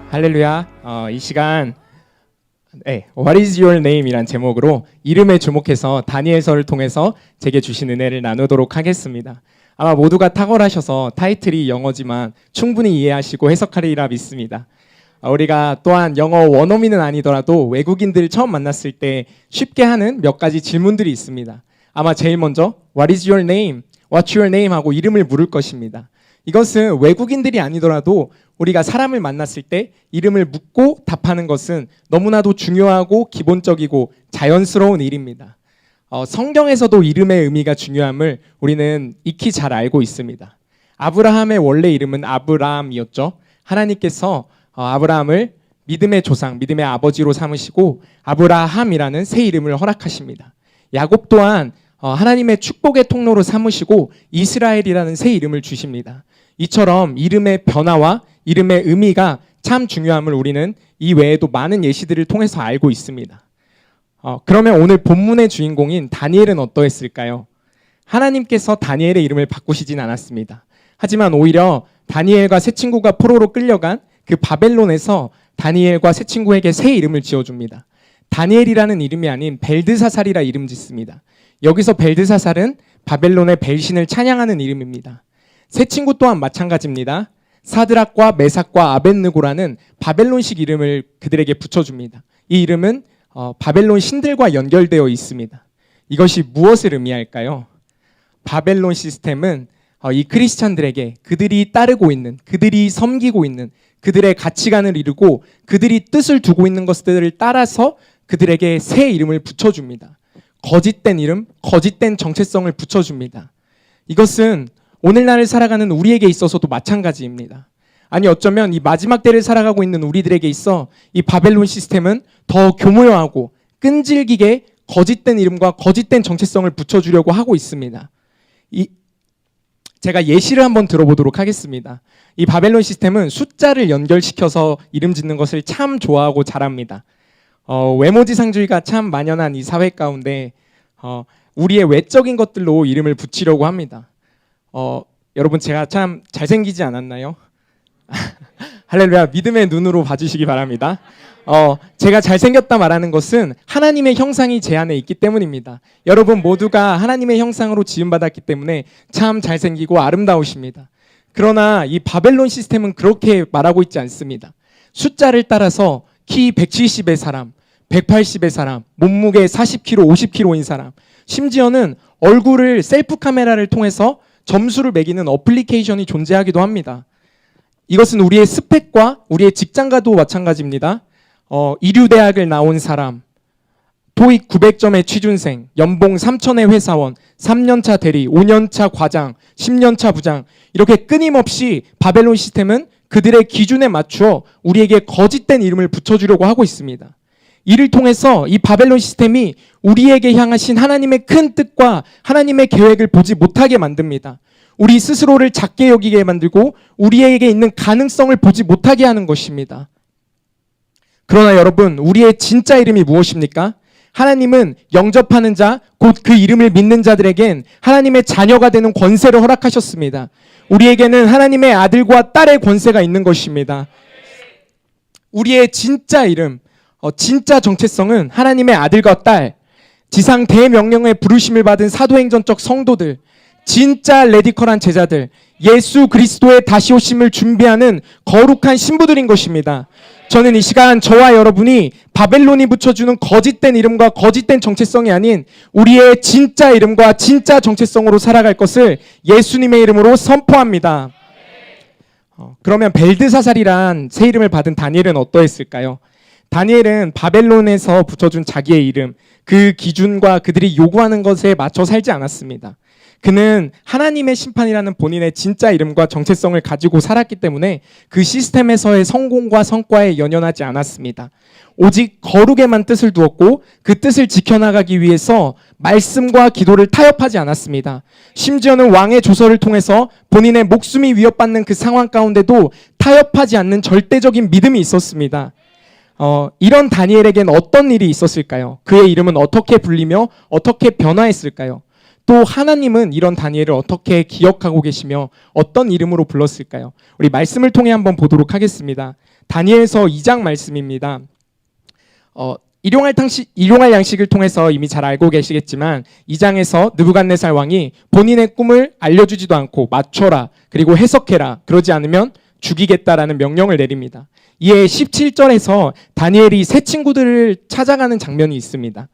할렐루야. 이 시간 What is your name? 이란 제목으로 이름에 주목해서 다니엘서를 통해서 제게 주신 은혜를 나누도록 하겠습니다. 아마 모두가 탁월하셔서 타이틀이 영어지만 충분히 이해하시고 해석하리라 믿습니다. 우리가 또한 영어 원어민은 아니더라도 외국인들을 처음 만났을 때 쉽게 하는 몇 가지 질문들이 있습니다. 아마 제일 먼저 What is your name? What's your name? 하고 이름을 물을 것입니다. 이것은 외국인들이 아니더라도 우리가 사람을 만났을 때 이름을 묻고 답하는 것은 너무나도 중요하고 기본적이고 자연스러운 일입니다. 성경에서도 이름의 의미가 중요함을 우리는 익히 잘 알고 있습니다. 아브라함의 원래 이름은 아브라함이었죠. 하나님께서 아브라함을 믿음의 조상, 믿음의 아버지로 삼으시고 아브라함이라는 새 이름을 허락하십니다. 야곱 또한 하나님의 축복의 통로로 삼으시고 이스라엘이라는 새 이름을 주십니다. 이처럼 이름의 변화와 이름의 의미가 참 중요함을 우리는 이 외에도 많은 예시들을 통해서 알고 있습니다. 그러면 오늘 본문의 주인공인 다니엘은 어떠했을까요? 하나님께서 다니엘의 이름을 바꾸시진 않았습니다. 하지만 오히려 다니엘과 세 친구가 포로로 끌려간 그 바벨론에서 다니엘과 세 친구에게 새 이름을 지어줍니다. 다니엘이라는 이름이 아닌 벨드사살이라 이름 짓습니다. 여기서 벨드사살은 바벨론의 벨신을 찬양하는 이름입니다. 세 친구 또한 마찬가지입니다. 사드락과 메삭과 아벳느고라는 바벨론식 이름을 그들에게 붙여줍니다. 이 이름은 바벨론 신들과 연결되어 있습니다. 이것이 무엇을 의미할까요? 바벨론 시스템은 이 크리스찬들에게 그들이 따르고 있는, 그들이 섬기고 있는 그들의 가치관을 이루고 그들이 뜻을 두고 있는 것들을 따라서 그들에게 새 이름을 붙여줍니다. 거짓된 이름, 거짓된 정체성을 붙여줍니다. 이것은 오늘날을 살아가는 우리에게 있어서도 마찬가지입니다. 아니 어쩌면 이 마지막 때를 살아가고 있는 우리들에게 있어 이 바벨론 시스템은 더 교묘하고 끈질기게 거짓된 이름과 거짓된 정체성을 붙여주려고 하고 있습니다. 제가 예시를 한번 들어보도록 하겠습니다. 이 바벨론 시스템은 숫자를 연결시켜서 이름 짓는 것을 참 좋아하고 잘합니다. 외모지상주의가 참 만연한 이 사회 가운데 우리의 외적인 것들로 이름을 붙이려고 합니다. 여러분 제가 참 잘생기지 않았나요? 할렐루야. 믿음의 눈으로 봐주시기 바랍니다. 제가 잘생겼다 말하는 것은 하나님의 형상이 제 안에 있기 때문입니다. 여러분 모두가 하나님의 형상으로 지음받았기 때문에 참 잘생기고 아름다우십니다. 그러나 이 바벨론 시스템은 그렇게 말하고 있지 않습니다. 숫자를 따라서 키 170의 사람, 180의 사람, 몸무게 40kg, 50kg인 사람, 심지어는 얼굴을 셀프 카메라를 통해서 점수를 매기는 어플리케이션이 존재하기도 합니다. 이것은 우리의 스펙과 우리의 직장과도 마찬가지입니다. 이류대학을 나온 사람, 토익 900점의 취준생, 연봉 3천의 회사원, 3년차 대리, 5년차 과장, 10년차 부장, 이렇게 끊임없이 바벨론 시스템은 그들의 기준에 맞추어 우리에게 거짓된 이름을 붙여주려고 하고 있습니다. 이를 통해서 이 바벨론 시스템이 우리에게 향하신 하나님의 큰 뜻과 하나님의 계획을 보지 못하게 만듭니다. 우리 스스로를 작게 여기게 만들고 우리에게 있는 가능성을 보지 못하게 하는 것입니다. 그러나 여러분, 우리의 진짜 이름이 무엇입니까? 하나님은 영접하는 자, 곧 그 이름을 믿는 자들에겐 하나님의 자녀가 되는 권세를 허락하셨습니다. 우리에게는 하나님의 아들과 딸의 권세가 있는 것입니다. 우리의 진짜 이름, 진짜 정체성은 하나님의 아들과 딸, 지상 대명령의 부르심을 받은 사도행전적 성도들, 진짜 레디컬한 제자들, 예수 그리스도의 다시 오심을 준비하는 거룩한 신부들인 것입니다. 저는 이 시간 저와 여러분이 바벨론이 붙여주는 거짓된 이름과 거짓된 정체성이 아닌 우리의 진짜 이름과 진짜 정체성으로 살아갈 것을 예수님의 이름으로 선포합니다. 그러면 벨드사살이란 새 이름을 받은 다니엘은 어떠했을까요? 다니엘은 바벨론에서 붙여준 자기의 이름, 그 기준과 그들이 요구하는 것에 맞춰 살지 않았습니다. 그는 하나님의 심판이라는 본인의 진짜 이름과 정체성을 가지고 살았기 때문에 그 시스템에서의 성공과 성과에 연연하지 않았습니다. 오직 거룩에만 뜻을 두었고 그 뜻을 지켜나가기 위해서 말씀과 기도를 타협하지 않았습니다. 심지어는 왕의 조서를 통해서 본인의 목숨이 위협받는 그 상황 가운데도 타협하지 않는 절대적인 믿음이 있었습니다. 이런 다니엘에겐 어떤 일이 있었을까요? 그의 이름은 어떻게 불리며 어떻게 변화했을까요? 또 하나님은 이런 다니엘을 어떻게 기억하고 계시며 어떤 이름으로 불렀을까요? 우리 말씀을 통해 한번 보도록 하겠습니다. 다니엘서 2장 말씀입니다. 일용할 양식을 통해서 이미 잘 알고 계시겠지만 2장에서 느부갓네살 왕이 본인의 꿈을 알려주지도 않고 맞춰라, 그리고 해석해라, 그러지 않으면 죽이겠다라는 명령을 내립니다. 이에 17절에서 다니엘이 새 친구들을 찾아가는 장면이 있습니다.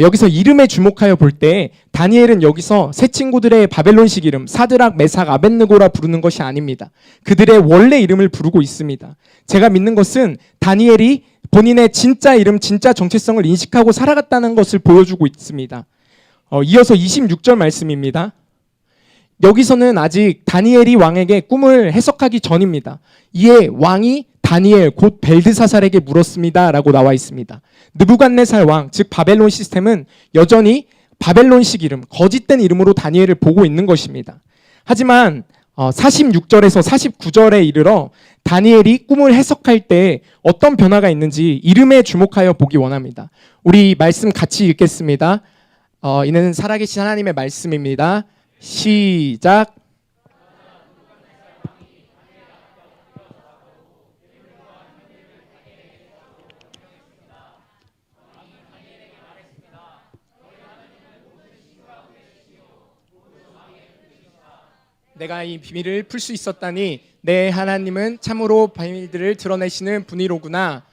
여기서 이름에 주목하여 볼 때 다니엘은 여기서 새 친구들의 바벨론식 이름 사드락, 메삭, 아벳느고라 부르는 것이 아닙니다. 그들의 원래 이름을 부르고 있습니다. 제가 믿는 것은 다니엘이 본인의 진짜 이름, 진짜 정체성을 인식하고 살아갔다는 것을 보여주고 있습니다. 이어서 26절 말씀입니다. 여기서는 아직 다니엘이 왕에게 꿈을 해석하기 전입니다. 이에 왕이 다니엘 곧 벨드사살에게 물었습니다 라고 나와 있습니다. 느부갓네살 왕, 즉 바벨론 시스템은 여전히 바벨론식 이름, 거짓된 이름으로 다니엘을 보고 있는 것입니다. 하지만 46절에서 49절에 이르러 다니엘이 꿈을 해석할 때 어떤 변화가 있는지 이름에 주목하여 보기 원합니다. 우리 말씀 같이 읽겠습니다. 이는 살아계신 하나님의 말씀입니다. 시작. 내가 이 비밀을 풀 수 있었다니 내 하나님은 참으로 비밀들을 드러내시는 분이로구나.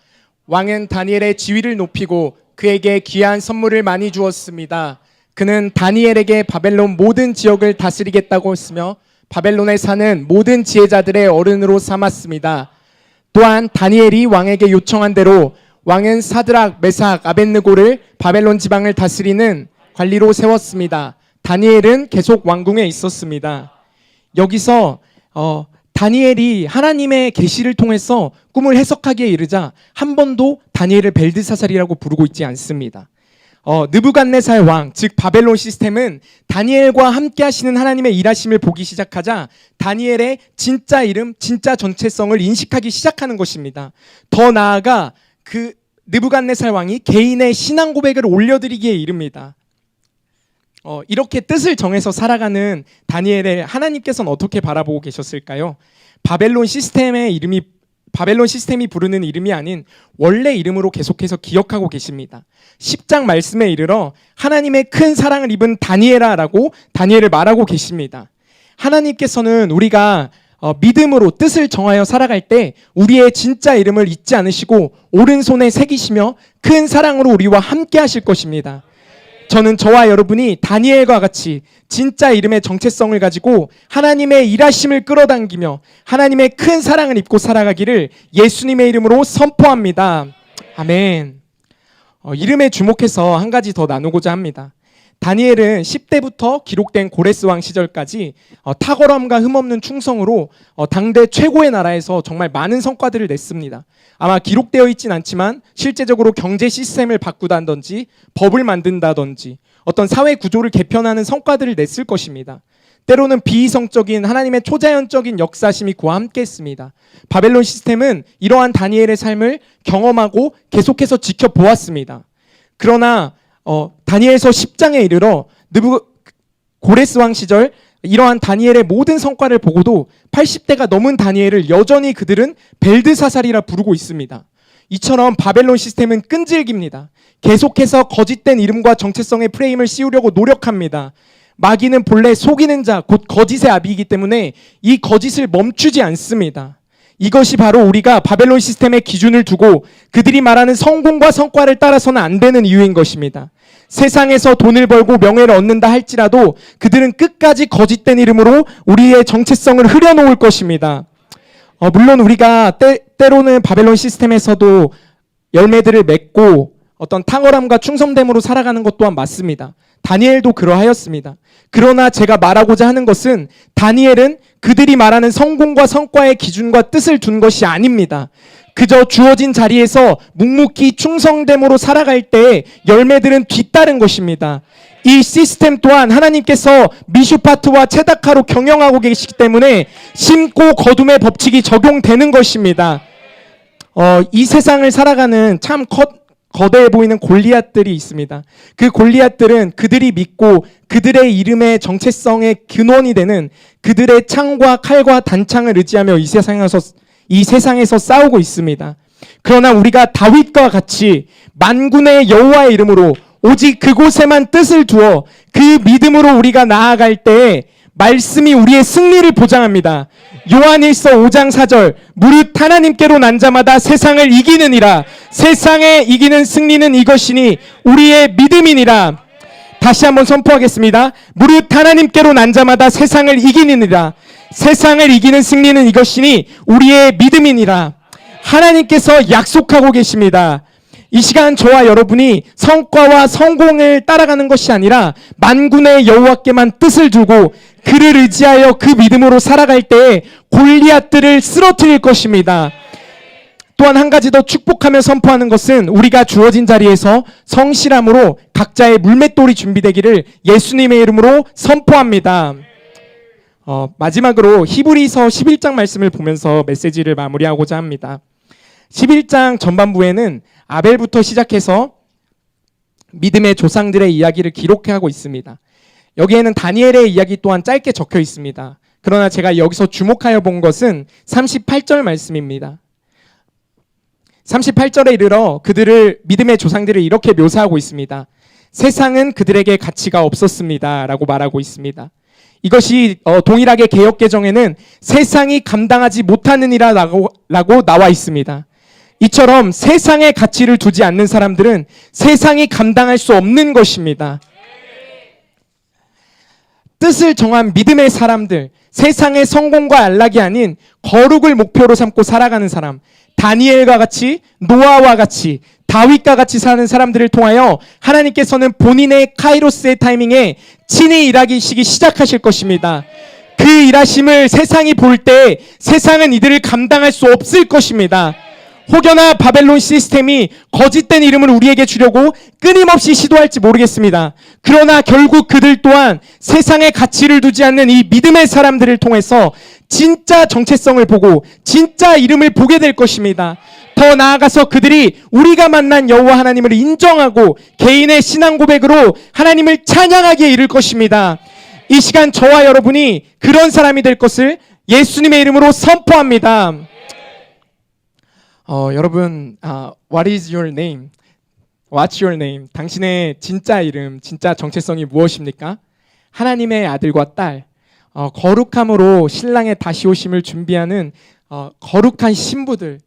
왕은 다니엘의 지위를 높이고 그에게 귀한 선물을 많이 주었습니다. 그는 다니엘에게 바벨론 모든 지역을 다스리겠다고 했으며 바벨론에 사는 모든 지혜자들의 어른으로 삼았습니다. 또한 다니엘이 왕에게 요청한 대로 왕은 사드락, 메삭, 아벳느고를 바벨론 지방을 다스리는 관리로 세웠습니다. 다니엘은 계속 왕궁에 있었습니다. 여기서 다니엘이 하나님의 계시를 통해서 꿈을 해석하기에 이르자 한 번도 다니엘을 벨드사살이라고 부르고 있지 않습니다. 느부갓네살 왕, 즉 바벨론 시스템은 다니엘과 함께 하시는 하나님의 일하심을 보기 시작하자 다니엘의 진짜 이름, 진짜 정체성을 인식하기 시작하는 것입니다. 더 나아가 그 느부갓네살 왕이 개인의 신앙 고백을 올려드리기에 이릅니다. 이렇게 뜻을 정해서 살아가는 다니엘을 하나님께서는 어떻게 바라보고 계셨을까요? 바벨론 시스템이 부르는 이름이 아닌 원래 이름으로 계속해서 기억하고 계십니다. 10장 말씀에 이르러 하나님의 큰 사랑을 입은 다니엘아라고 다니엘을 말하고 계십니다. 하나님께서는 우리가 믿음으로 뜻을 정하여 살아갈 때 우리의 진짜 이름을 잊지 않으시고 오른손에 새기시며 큰 사랑으로 우리와 함께 하실 것입니다. 저는 저와 여러분이 다니엘과 같이 진짜 이름의 정체성을 가지고 하나님의 일하심을 끌어당기며 하나님의 큰 사랑을 입고 살아가기를 예수님의 이름으로 선포합니다. 아멘. 이름에 주목해서 한 가지 더 나누고자 합니다. 다니엘은 10대부터 기록된 고레스 왕 시절까지 탁월함과 흠없는 충성으로 당대 최고의 나라에서 정말 많은 성과들을 냈습니다. 아마 기록되어 있진 않지만 실제적으로 경제 시스템을 바꾸다든지 법을 만든다든지 어떤 사회 구조를 개편하는 성과들을 냈을 것입니다. 때로는 비이성적인 하나님의 초자연적인 역사심이 그와 함께했습니다. 바벨론 시스템은 이러한 다니엘의 삶을 경험하고 계속해서 지켜보았습니다. 그러나 다니엘서 10장에 이르러 고레스 왕 시절 이러한 다니엘의 모든 성과를 보고도 80대가 넘은 다니엘을 여전히 그들은 벨드사살이라 부르고 있습니다. 이처럼 바벨론 시스템은 끈질깁니다. 계속해서 거짓된 이름과 정체성의 프레임을 씌우려고 노력합니다. 마귀는 본래 속이는 자, 곧 거짓의 아비이기 때문에 이 거짓을 멈추지 않습니다. 이것이 바로 우리가 바벨론 시스템의 기준을 두고 그들이 말하는 성공과 성과를 따라서는 안 되는 이유인 것입니다. 세상에서 돈을 벌고 명예를 얻는다 할지라도 그들은 끝까지 거짓된 이름으로 우리의 정체성을 흐려놓을 것입니다. 물론 우리가 때로는 바벨론 시스템에서도 열매들을 맺고 어떤 탁월함과 충성됨으로 살아가는 것 또한 맞습니다. 다니엘도 그러하였습니다. 그러나 제가 말하고자 하는 것은 다니엘은 그들이 말하는 성공과 성과의 기준과 뜻을 둔 것이 아닙니다. 그저 주어진 자리에서 묵묵히 충성됨으로 살아갈 때 열매들은 뒤따른 것입니다. 이 시스템 또한 하나님께서 미슈파트와 체다카로 경영하고 계시기 때문에 심고 거둠의 법칙이 적용되는 것입니다. 이 세상을 살아가는 참 거대해 보이는 골리앗들이 있습니다. 그 골리앗들은 그들이 믿고 그들의 이름의 정체성의 근원이 되는 그들의 창과 칼과 단창을 의지하며 이 세상에서 싸우고 있습니다. 그러나 우리가 다윗과 같이 만군의 여호와의 이름으로 오직 그곳에만 뜻을 두어 그 믿음으로 우리가 나아갈 때에 말씀이 우리의 승리를 보장합니다. 요한일서 5장 4절 무릇 하나님께로 난 자마다 세상을 이기느니라. 세상에 이기는 승리는 이것이니 우리의 믿음이니라. 다시 한번 선포하겠습니다. 무릇 하나님께로 난 자마다 세상을 이기느니라. 세상을 이기는 승리는 이것이니 우리의 믿음이니라. 하나님께서 약속하고 계십니다. 이 시간 저와 여러분이 성과와 성공을 따라가는 것이 아니라 만군의 여호와께만 뜻을 두고 그를 의지하여 그 믿음으로 살아갈 때에 골리앗들을 쓰러뜨릴 것입니다. 또한 한 가지 더 축복하며 선포하는 것은 우리가 주어진 자리에서 성실함으로 각자의 물맷돌이 준비되기를 예수님의 이름으로 선포합니다. 마지막으로 히브리서 11장 말씀을 보면서 메시지를 마무리하고자 합니다. 11장 전반부에는 아벨부터 시작해서 믿음의 조상들의 이야기를 기록하고 있습니다. 여기에는 다니엘의 이야기 또한 짧게 적혀 있습니다. 그러나 제가 여기서 주목하여 본 것은 38절 말씀입니다. 38절에 이르러 그들을 믿음의 조상들을 이렇게 묘사하고 있습니다. 세상은 그들에게 가치가 없었습니다 라고 말하고 있습니다. 이것이 동일하게 개역개정에는 세상이 감당하지 못하느니라 라고 나와 있습니다. 이처럼 세상에 가치를 두지 않는 사람들은 세상이 감당할 수 없는 것입니다. 뜻을 정한 믿음의 사람들, 세상의 성공과 안락이 아닌 거룩을 목표로 삼고 살아가는 사람, 다니엘과 같이, 노아와 같이, 다윗과 같이 사는 사람들을 통하여 하나님께서는 본인의 카이로스의 타이밍에 친히 일하시기 시작하실 것입니다. 그 일하심을 세상이 볼 때 세상은 이들을 감당할 수 없을 것입니다. 혹여나 바벨론 시스템이 거짓된 이름을 우리에게 주려고 끊임없이 시도할지 모르겠습니다. 그러나 결국 그들 또한 세상에 가치를 두지 않는 이 믿음의 사람들을 통해서 진짜 정체성을 보고 진짜 이름을 보게 될 것입니다. 더 나아가서 그들이 우리가 만난 여호와 하나님을 인정하고 개인의 신앙 고백으로 하나님을 찬양하기에 이를 것입니다. 이 시간 저와 여러분이 그런 사람이 될 것을 예수님의 이름으로 선포합니다. 여러분, what is your name? What's your name? 당신의 진짜 이름, 진짜 정체성이 무엇입니까? 하나님의 아들과 딸, 거룩함으로 신랑의 다시 오심을 준비하는 거룩한 신부들,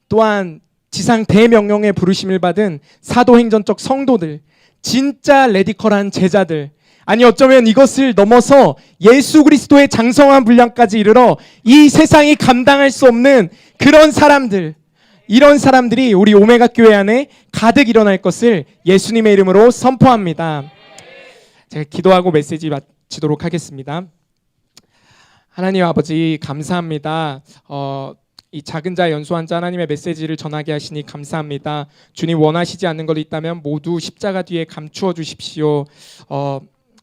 또한 지상 대명령의 부르심을 받은 사도행전적 성도들, 진짜 레디컬한 제자들, 아니 어쩌면 이것을 넘어서 예수 그리스도의 장성한 분량까지 이르러 이 세상이 감당할 수 없는 그런 사람들, 이런 사람들이 우리 오메가 교회 안에 가득 일어날 것을 예수님의 이름으로 선포합니다. 제가 기도하고 메시지 마치도록 하겠습니다. 하나님 아버지 감사합니다. 이 작은 자 연소한 자 하나님의 메시지를 전하게 하시니 감사합니다. 주님 원하시지 않는 것 있다면 모두 십자가 뒤에 감추어 주십시오.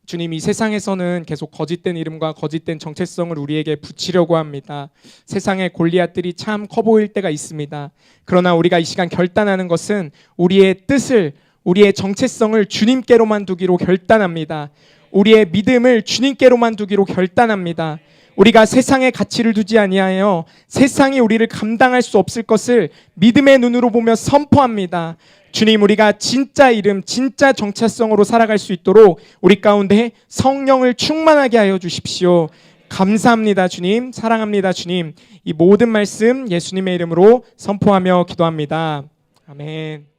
주님 이 세상에서는 계속 거짓된 이름과 거짓된 정체성을 우리에게 붙이려고 합니다. 세상의 골리앗들이 참 커 보일 때가 있습니다. 그러나 우리가 이 시간 결단하는 것은 우리의 뜻을, 우리의 정체성을 주님께로만 두기로 결단합니다. 우리의 믿음을 주님께로만 두기로 결단합니다. 우리가 세상의 가치를 두지 아니하여 세상이 우리를 감당할 수 없을 것을 믿음의 눈으로 보며 선포합니다. 주님, 우리가 진짜 이름, 진짜 정체성으로 살아갈 수 있도록 우리 가운데 성령을 충만하게 하여 주십시오. 감사합니다 주님, 사랑합니다 주님. 이 모든 말씀 예수님의 이름으로 선포하며 기도합니다. 아멘.